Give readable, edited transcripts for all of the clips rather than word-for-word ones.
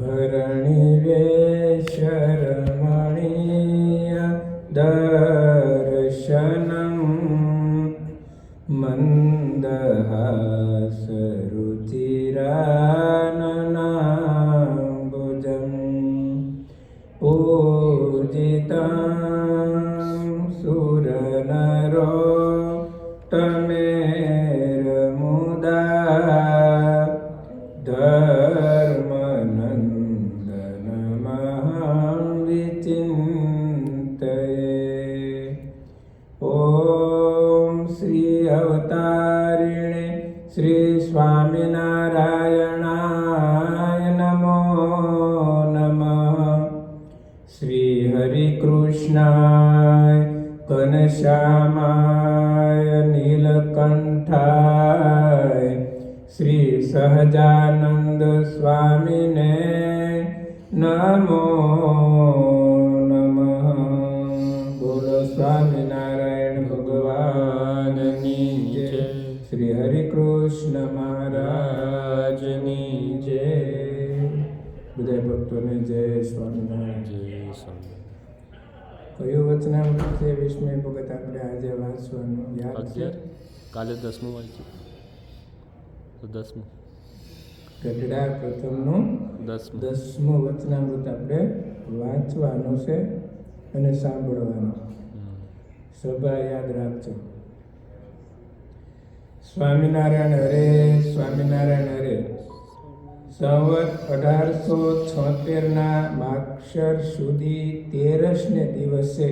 हरणिवेशरमणीय दर्शनम् मन्दहासरुचिराननाम्बुजम् पूजितं सुरनरोत्तमेर्मुदा धर्मनन्दनमहं विचिन्तये। ॐ श्री अवतारिणे श्री स्वामिनारायणाय नमो नमः। श्री हरिकृष्णाय घनश्यामाय नीलकंठाय श्री सहजानंद स्वामिने नमो नमः। बोलो स्वामिनारायण भगवान की जय। श्री हरिकृष्ण महाराज की जय। બધા ભક્તોને જય સ્વામિનારાયણ। જય સ્વામી। કયું વચનામૃત છે 20મી વખત આપણે આજે વાંચવાનું યાદ છે? 11 કાલે 10મું વાંચ્યું તો 10મું ગઢડા પ્રથમનું 10મું વચનામૃત આપણે વાંચવાનું છે અને સાંભળવાનું। સભા યાદ રાખજો। સ્વામિનારાયણ હરે, સ્વામિનારાયણ હરે। સંવત 1876ના માક્ષર સુધી 13ને દિવસે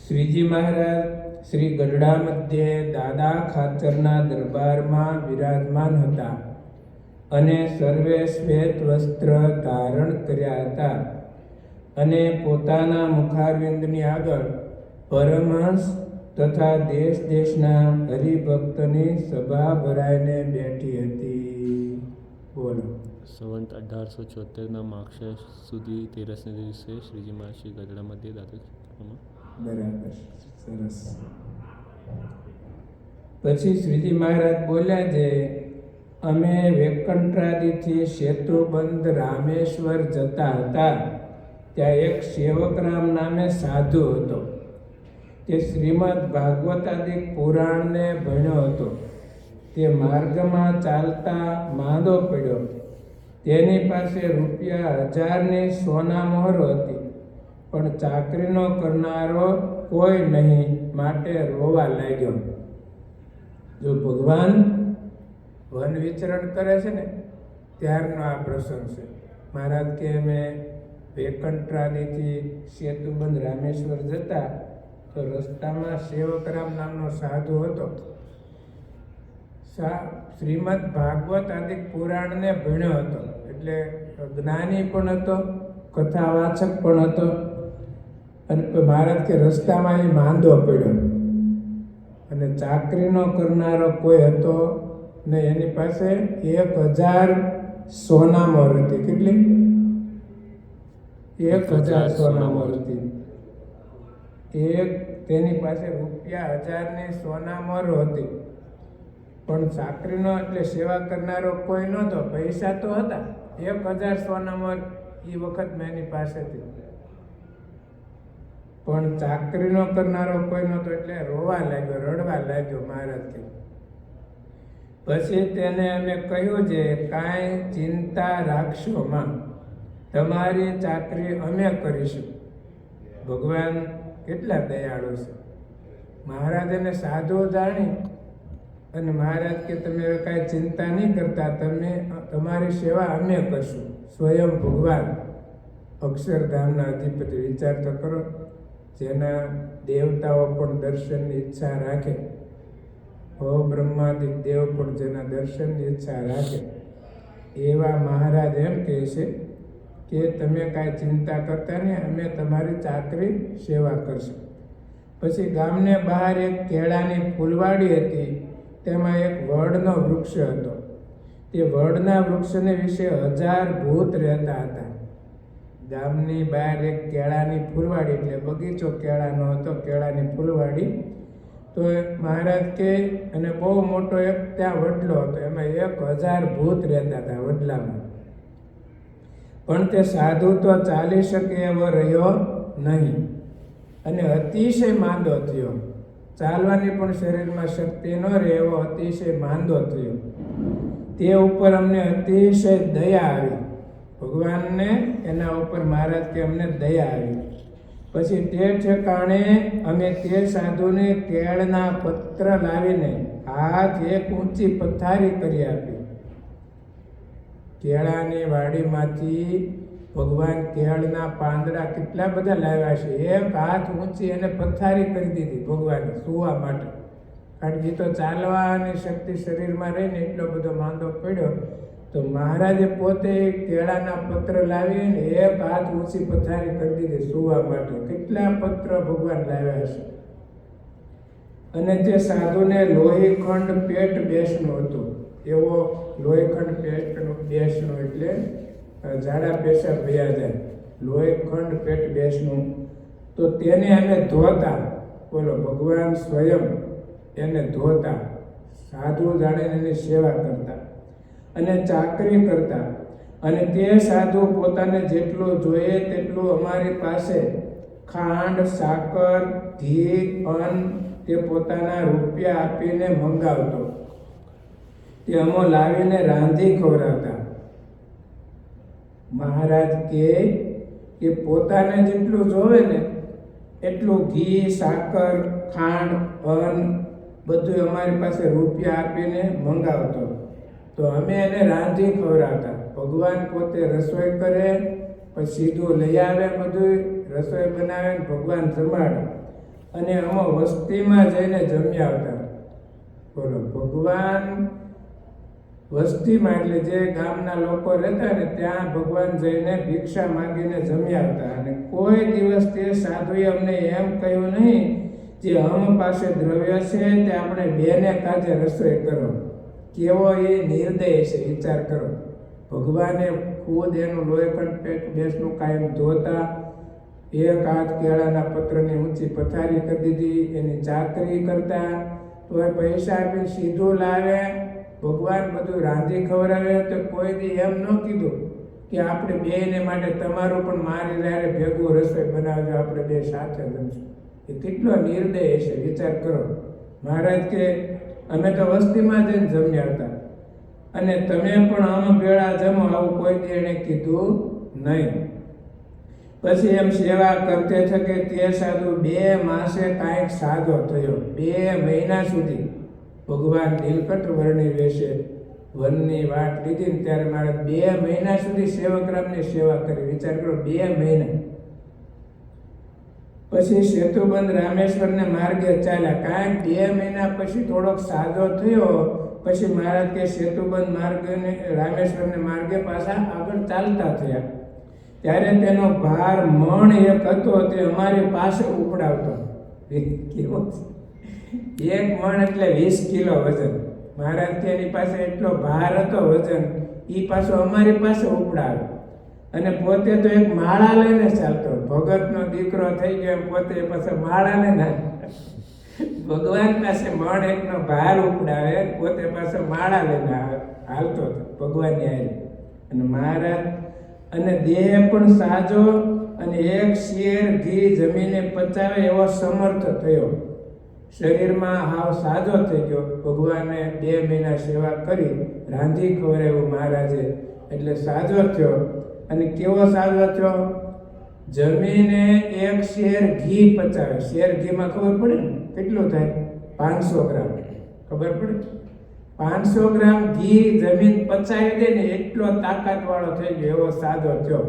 શ્રીજી મહારાજ શ્રી ગઢડા મધ્યે દાદા ખાચરના દરબારમાં વિરાજમાન હતા અને સર્વે શ્વેત વસ્ત્ર ધારણ કર્યા હતા અને પોતાના મુખારવિંદની આગળ પરમહંસ તથા દેશ દેશના હરિભક્તની સભા ભરાઈને બેઠી હતી। બોલો। સંવત 1876ના માક્ષર સુધી 13ને દિવસે શ્રીજી મહારાજ શ્રી ગઢડા મધ્યે દાદા બરાબર, સરસ। પછી શ્રીજી મહારાજ બોલ્યા છે, અમે વેકંટ્રાદિથી શેત્રુબંધ રામેશ્વર જતા હતા, ત્યાં એક સેવકરામ નામે સાધુ હતો। તે શ્રીમદ ભાગવતાદિક પુરાણને ભણ્યો હતો। તે માર્ગમાં ચાલતા માંદો પડ્યો। તેની પાસે ₹1000ની સોના મોહર હતી, પણ ચાકરીનો કરનારો કોઈ નહીં, માટે રોવા લાગ્યો। જો ભગવાન વન વિચરણ કરે છે ને ત્યારનો આ પ્રસંગ છે। મહારાજ કે અમે વેકંટ્રાદિથી સેતુબંધ રામેશ્વર જતા તો રસ્તામાં સેવકરામ નામનો સાધુ હતો। શ્રીમદ ભાગવત આદિ પુરાણને ભણ્યો હતો, એટલે જ્ઞાની પણ હતો, કથાવાચક પણ હતો। અને મહારાજ કે રસ્તામાં એ માંદો પડ્યો અને ચાકરીનો કરનારો કોઈ હતો ને એની પાસે 1000 સોના મોહર હતી। કેટલી? 1000 સોના મોહર હતી। તેની પાસે ₹1000ની સોના મોહર હતી, પણ ચાકરીનો એટલે સેવા કરનારો કોઈ નહોતો। પૈસા તો હતા, 1000 સોના મોહર એ વખતમાં એની પાસેથી, પણ ચાકરીનો કરનારો કોઈ નહોતો, એટલે રોવા લાગ્યો, રડવા લાગ્યો મહારાજ કે। પછી તેને અમે કહ્યું છે, કાંઈ ચિંતા રાખશો માં, તમારી ચાકરી અમે કરીશું। ભગવાન કેટલા દયાળુ છે। મહારાજ એને સાધુ જાણી અને મહારાજ કે તમે કાંઈ ચિંતા નહીં કરતા, તમારી સેવા અમે કરશું। સ્વયં ભગવાન અક્ષરધામના અધિપતિ, વિચાર તો કરો, જેના દેવતાઓ પણ દર્શનની ઈચ્છા રાખે, બ્રહ્માદિક દેવ પણ જેના દર્શનની ઈચ્છા રાખે, એવા મહારાજ એમ કહે છે કે તમે કાંઈ ચિંતા કરતા નહીં, અમે તમારી ચાકરી સેવા કરશું। પછી ગામને બહાર એક કેળાની ફૂલવાડી હતી, તેમાં એક વડનો વૃક્ષ હતો। તે વડના વૃક્ષને વિશે 1000 ભૂત રહેતા હતા। ગામની બહાર એક કેળાની ફૂલવાડી, એટલે બગીચો કેળાનો હતો, કેળાની ફૂલવાડી। તો મહારાજ કે અને બહુ મોટો એક ત્યાં વડલો હતો, એમાં 1000 ભૂત રહેતા હતા વડલામાં। પણ તે સાધુ તો ચાલી શકે એવો રહ્યો નહીં અને અતિશય માંદો થયો. ચાલવાની પણ શરીરમાં શક્તિ ન રહે એવો અતિશય માંદો થયો. તે ઉપર અમને અતિશય દયા આવી. ભગવાનને એના ઉપર મહારાજ કે અમને દયા આવી. પછી તે ઠેકાણે અમે તે સાધુને કેળના પત્ર લાવીને હાથ એક ઊંચી પથારી કરી આપી. કેળાની વાડીમાંથી ભગવાન કેળના પાંદડા કેટલા બધા લાવ્યા છે. એક હાથ ઊંચી એને પથારી કરી દીધી ભગવાને સુવા માટે. કારણ કે તો ચાલવાની શક્તિ શરીરમાં રહીને એટલો બધો માંદો પડ્યો તો મહારાજે પોતે કેળાના પત્ર લાવીને એક હાથ ઊંચી પથારી કરી દીધી સુવા માટે. કેટલા પત્ર ભગવાન લાવ્યા છે. અને તે સાધુને લોહીખંડ પેટ બેસનું હતું. એવો લોહીખંડ પેટનું બેસનું એટલે ઝાડા પેશાબ વયા જાય. લોહીખંડ પેટ બેસનું તો તેને અમે ધોતા. બોલો, ભગવાન સ્વયં એને ધોતા. સાધુ જાણીને એની સેવા કરતા અને ચાકરી કરતા. અને તે સાધુ પોતાને જેટલું જોઈએ તેટલું અમારી પાસે ખાંડ, સાકર, ઘી, અન્ન તે પોતાના રૂપિયા આપીને મંગાવતો. તે અમો લાવીને રાંધી ખવડાવતા. મહારાજ કે પોતાને જેટલું જોવે ને એટલું ઘી, સાકર, ખાંડ, અન્ન બધું અમારી પાસે રૂપિયા આપીને મંગાવતો. તો અમે એને રાંધી ખવડાવતા. ભગવાન પોતે રસોઈ કરે, પછી સીધું લઈ આવે, બધું રસોઈ બનાવે, ભગવાન જમાડે અને અમે વસ્તીમાં જઈને જમી આવતા. બોલો, ભગવાન વસ્તીમાં એટલે જે ગામના લોકો રહેતા ને ત્યાં ભગવાન જઈને ભિક્ષા માંગીને જમી આવતા. અને કોઈ દિવસ તે સાધુએ અમને એમ કહ્યું નહીં જે અમ પાસે દ્રવ્ય છે તે આપણે બેને કાજે રસોઈ કરો. કેવો એ નિર્દય છે, વિચાર કરો. ભગવાને ખુદ એનું લોહીખંડ પેટ બેસનું કાયમ ધોતા. એક હાથ કેળાના પત્રની ઊંચી પથારી કરી દીધી. એની ચાકરી કરતા. તો એ પૈસા આપીને સીધું લાવે. ભગવાન બધું રાંધી ખવડાવે. તો કોઈ દી એમ ન કીધું કે આપણે બેને માટે તમારું પણ મારી લારે ભેગું રસોઈ બનાવજો, આપણે બે સાથે જમશું. એ કેટલો નિર્દય છે, વિચાર કરો. મહારાજ કે અમે તો વસ્તીમાં જઈને જમી આવતા અને તમે પણ આમ ભેળા જમો, આવું કોઈ દી એણે કીધું નહીં. પછી એમ સેવા કરતે થકે તે સાધુ 2 માસે કાંઈક સાજો થયો. 2 મહિના સુધી ભગવાન નીલકંઠ વર્ણી વેશે વનની વાટ લીધી ને ત્યારે મારે 2 મહિના સુધી સેવકરામની સેવા કરી. વિચાર કરો, 2 મહિના. પછી સેતુબંધ રામેશ્વરને માર્ગે ચાલ્યા. કાંઈક 2 મહિના પછી થોડોક સાજો થયો. પછી મહારાજ કે સેતુબંધ માર્ગને રામેશ્વરને માર્ગે પાછા આગળ ચાલતા થયા. ત્યારે તેનો ભાર મણ એક હતો તે અમારી પાસે ઉપડાવતો. કેવો? 1 મણ એટલે 20 કિલો વજન. મહારાજ કે એની પાસે એટલો ભાર હતો વજન, એ પાછો અમારી પાસે ઉપડાવે. અને પોતે તો એક માળા લઈને ચાલતો. ભગતનો દીકરો થઈ ગયો પોતે પાસે માળા લઈને ભગવાન પાસે મણ એકનો ભાર ઉપડાવે, પોતે પાસે માળા લઈને હાલતો ભગવાનની હારે. અને મહારાજ અને દેહ પણ સાજો અને 1 શેર ઘી જમીને પચાવે એવો સમર્થ થયો. શરીરમાં હાવ સાજો થઈ ગયો. ભગવાને 2 મહિના સેવા કરી, રાંધી ખવડાવ્યું મહારાજે, એટલે સાજો થયો. અને કેવો સાજો થયો? જમીને 1 શેર ઘી પચાવે. શેર ઘીમાં ખબર પડે ને કેટલું થાય? 500 ગ્રામ. ખબર પડે? 500 ગ્રામ ઘી જમીન પચાવી દે ને એટલો તાકાત વાળો થઈ ગયો, એવો સાજો થયો.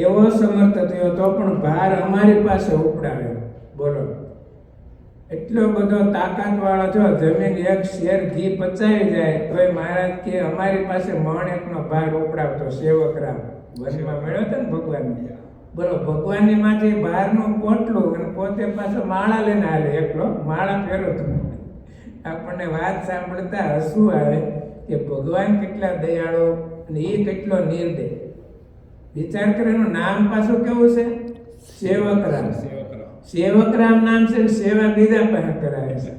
એવો સમર્થ થયો તો પણ ભાર અમારી પાસે ઉપડાવ્યો. બોલો, એટલો બધો તાકાત વાળો થયો. જમીન 1 શેર ઘી પચાવી જાય તોય મહારાજ કે અમારી પાસે મણ એકનો ભાર ઉપડાવતો. સેવકરામ વનમાં મળ્યો હતો ને ભગવાનને. બોલો, ભગવાનની માથે ભારનું પોટલું અને પોતે પાછો માળા લઈને હાલે. એકલો માળા ફેરવતો. આપણને વાત સાંભળતા હસવું આવે કે ભગવાન કેટલા દયાળુ અને એ કેટલો નિર્દય. વિચાર કરે, એનું નામ પાછું કેવું છે? સેવકરામ. સેવકરામ નામ છે, સેવા બીજા પાસે કરાવે છે.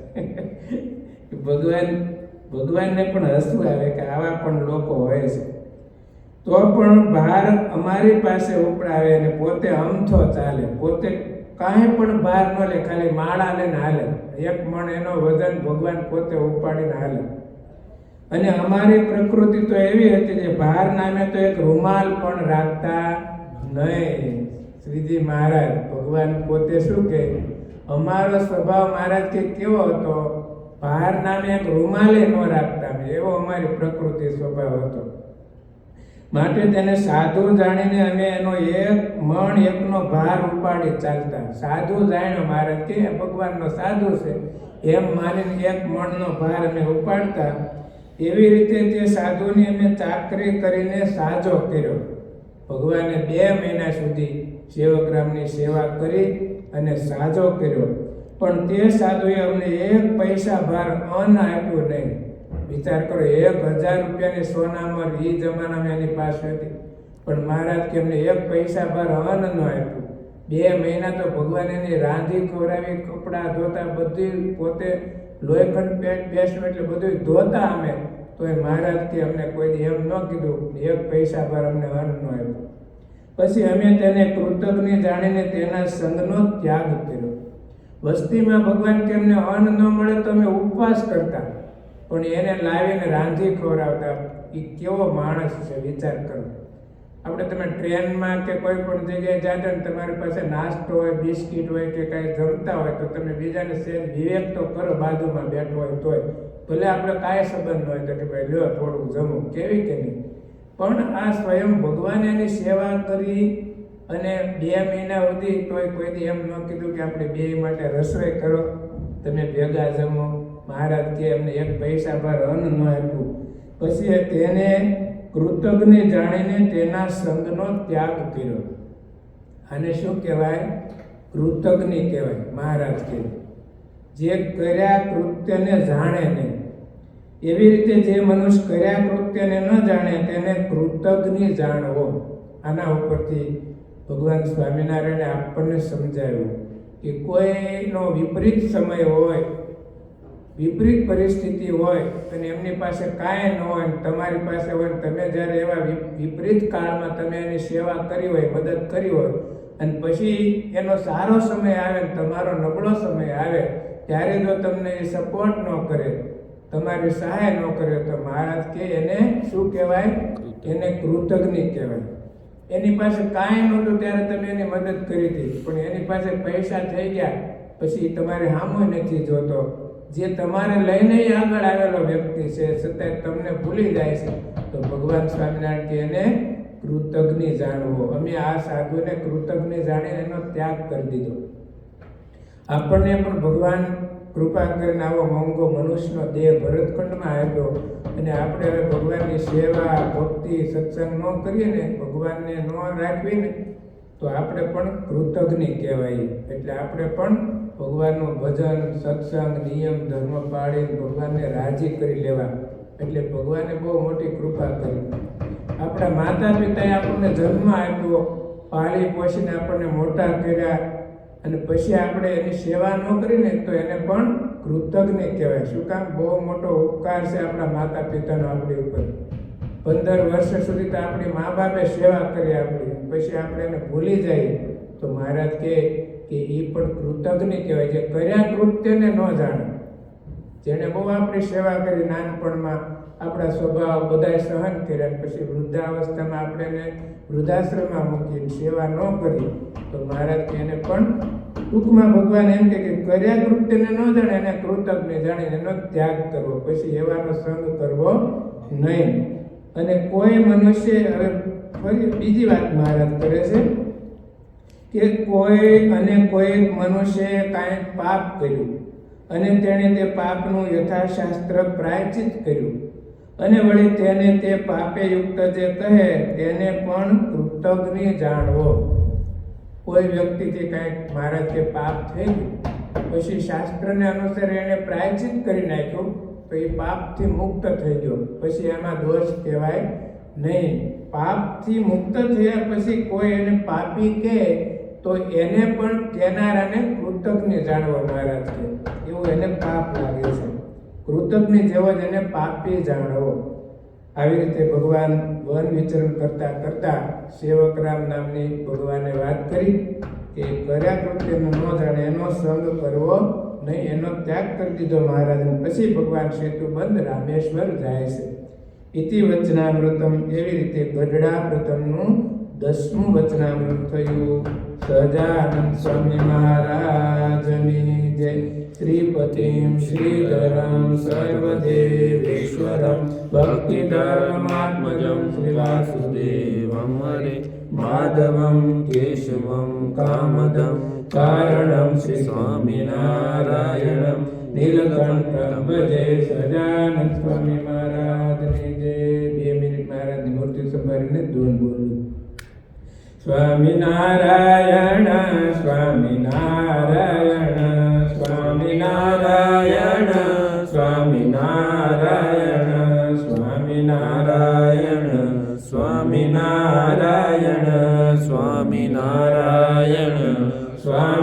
ભગવાનને પણ હસવું આવે કે આવા પણ લોકો હોય છે. તો પણ ભાર અમારી પાસે ઉપડાવે અને પોતે અમથો ચાલે, પોતે કાંઈ પણ ભાર ન લે, ખાલી માળા લઈને હાલે, 1 મણ એનો વજન ભગવાન પોતે ઉપાડીને હાલે. અને અમારી પ્રકૃતિ તો એવી હતી કે ભાર નામે તો એક રૂમાલ પણ રાખતા નહીં. શ્રીજી મહારાજ ભગવાન પોતે શું કહે, અમારો સ્વભાવ મહારાજ કે કેવો હતો, ભાર નામે એક રૂમાલે ન રાખતા, એવો અમારી પ્રકૃતિ સ્વભાવ હતો. માટે તેને સાધુ જાણીને અમે એનો 1 મણ 1નો ભાર ઉપાડી ચાલતા. સાધુ જાણ્યો મહારાજ કે ભગવાનનો સાધુ છે એમ માનીને 1 મણનો ભાર અમે ઉપાડતા. એવી રીતે તે સાધુની અમે ચાકરી કરીને સાજો કર્યો. ભગવાને 2 મહિના સુધી સેવકરામની સેવા કરી અને સાજો કર્યો, પણ તે સાધુએ અમને 1 પૈસા ભાર અન્ન આપ્યું નહીં. વિચાર કરો, 1000 રૂપિયાની સોનામાં એ જમાનામાં એની પાસે હતી, પણ મહારાજ કે અમને 1 પૈસા ભાર અન્ન ન આપ્યું. 2 મહિના તો ભગવાન એની રાંધી ખવડાવી, કપડાં ધોતા, બધી પોતે લોહીખંડ પેટ બેસવું એટલે બધું ધોતા અમે, તો એ મહારાજ કે અમને કોઈ એમ ન કીધું 1 પૈસા ભાર અમને અન્ન ન આપ્યું. પછી અમે તેને કૃતજ્ઞ જાણીને તેના સંગનો ત્યાગ કર્યો. વસ્તીમાં ભગવાન કે અમને અન્ન ન મળે તો અમે ઉપવાસ કરતા, પણ એને લાવીને રાંધી ખવડાવતા. એ કેવો માણસ છે, વિચાર કરો. આપણે તમે ટ્રેનમાં કે કોઈ પણ જગ્યાએ જાતા ને તમારી પાસે નાસ્તો હોય, બિસ્કિટ હોય કે કાંઈ જમતા હોય તો તમે બીજાને સહેજ વિવેક તો કરો, બાજુમાં બેઠો હોય તોય. ભલે આપણે કાંઈ સંબંધ હોય તો કે ભાઈ લ્યો થોડુંક જમવું, કેવી કે નહીં. પણ આ સ્વયં ભગવાન એની સેવા કરી અને 2 મહિના સુધી તોય કોઈ એમ ન કીધું કે આપણે 2 માટે રસોઈ કરો, તમે ભેગા જમો. મહારાજ કે એમને 1 પૈસા ભાર અન્ન ન આપ્યું. પછી તેને કૃતજ્ઞ જાણીને તેના સંગનો ત્યાગ કર્યો. આને શું કહેવાય? કૃતજ્ઞ કહેવાય. મહારાજ કે જે કર્યા કૃત્યને જાણે નહીં, એવી રીતે જે મનુષ્ય કર્યા કૃત્યને ન જાણે તેને કૃતજ્ઞ જાણવો. આના ઉપરથી ભગવાન સ્વામિનારાયણે આપણને સમજાવ્યું કે કોઈનો વિપરીત સમય હોય, વિપરીત પરિસ્થિતિ હોય અને એમની પાસે કાંઈ ન હોય, તમારી પાસે હોય, તમે જ્યારે એવા વિપરીત કાળમાં તમે એની સેવા કરી હોય, મદદ કરી હોય, અને પછી એનો સારો સમય આવે, તમારો નબળો સમય આવે, ત્યારે જો તમને એ સપોર્ટ ન કરે, તમારી સહાય ન કરે, તો મહારાજ કે એને શું કહેવાય? એને કૃતજ્ઞ કહેવાય. એની પાસે કાંઈ નહોતું ત્યારે તમે એની મદદ કરી હતી, પણ એની પાસે પૈસા થઈ ગયા પછી તમારે સામું નથી જોતો. જે તમારે લઈને આગળ આવેલો વ્યક્તિ છે છતાંય તમને ભૂલી જાય છે, તો ભગવાન સ્વામિનારાયણ કે એને કૃતજ્ઞ જાણવો. અમે આ સાધુને કૃતજ્ઞ જાણીને એનો ત્યાગ કરી દીધો. આપણને પણ ભગવાન કૃપા કરીને આવો મોંઘો મનુષ્યનો દેહ ભરતખંડમાં આપ્યો, અને આપણે હવે ભગવાનની સેવા, ભક્તિ, સત્સંગ ન કરીએ ને, ભગવાનને ન રાખવી ને, તો આપણે પણ કૃતજ્ઞ કહેવાય. એટલે આપણે પણ ભગવાનનું ભજન, સત્સંગ, નિયમ, ધર્મ પાળીને ભગવાનને રાજી કરી લેવા. એટલે ભગવાને બહુ મોટી કૃપા કરી. આપણા માતા પિતાએ આપણને જન્મ આપ્યો, પાળી પોષીને આપણને મોટા કર્યા, અને પછી આપણે એની સેવા ન કરીને તો એને પણ કૃતજ્ઞ કહેવાય. શું કામ? બહુ મોટો ઉપકાર છે આપણા માતા પિતાનો આપણી ઉપર. 15 વર્ષ સુધી તો આપણી મા બાપે સેવા કરી આપણી, પછી આપણે એને ભૂલી જઈએ તો મહારાજ કહે કે એ પણ કૃતજ્ઞ કહેવાય. જે કર્યા કૃત્યને ન જાણે, જેણે બહુ આપણી સેવા કરી, નાનપણમાં આપણા સ્વભાવ બધા સહન કર્યા, પછી વૃદ્ધાવસ્થામાં આપણે એને વૃદ્ધાશ્રમમાં મૂકીને સેવા ન કરી, તો મહારાજ કે એને પણ ટૂંકમાં ભગવાન એમ કે કર્યા કૃત્યને ન જાણે, એને કૃતજ્ઞ જાણીને એનો ત્યાગ કરવો, પછી એવાનો સંગ કરવો નહીં. અને કોઈ મનુષ્ય, હવે ફરી બીજી વાત મહારાજ કરે છે કે કોઈ મનુષ્યએ કાંઈ પાપ કર્યું અને તેણે તે પાપનું યથાશાસ્ત્ર પ્રાયશ્ચિત કર્યું, અને વળી તેને તે પાપે યુક્ત જે કહે તેને પણ કૃતજ્ઞ જાણવો. કોઈ વ્યક્તિથી કાંઈક મહારાજ કે પાપ થઈ ગયું, પછી શાસ્ત્રને અનુસાર એને પ્રાયશ્ચિત કરી નાખ્યું, તો એ પાપથી મુક્ત થઈ ગયો, પછી એમાં દોષ કહેવાય નહીં. પાપથી મુક્ત થયા પછી કોઈ એને પાપી કહે તો એને પણ કહેનારાને કૃતજ્ઞ જાણવો. મહારાજ કે એવું એને પાપ લાગે છે, કૃતજ્ઞ જેવો જ એને પાપી જાણવો. આવી રીતે ભગવાન વન વિચરણ કરતા કરતા સેવકરામ નામની ભગવાને વાત કરી કે કર્યા કૃત્યનું ન જાણે એનો સંગ કરવો નહીં, એનો ત્યાગ કરી દીધો મહારાજને. પછી ભગવાન સેતુ બંધ રામેશ્વર જાય છે. ઇતિ વચનામૃતમ, એવી રીતે ગઢડા પ્રથમનું 10મું વચનામૃત થયું. સહજાનંદ સ્વામી મહારાજની જય. શ્રીપતિમ શ્રીધરમ સર્વદેવેશ્વરમ ભક્તિધર્માત્મજમ શ્રી વાસુદેવમ હરે માધવમ કેશવમ કામદમ કારણમ શ્રી સ્વામિનારાયણમ નીલકંઠમ ભજે. સહજાનંદ સ્વામી મહારાજની જય. 2 મિનિટ મહારાજની મૂર્તિ સંભાળીને ધૂન બોલવું. સ્વામિનારાયણ સ્વામિનારાયણ સ્વામિનારાયણ સ્વામિનારાયણ સ્વામિનારાયણ સ્વામિનારાયણ સ્વામિનારાયણ સ્વામિ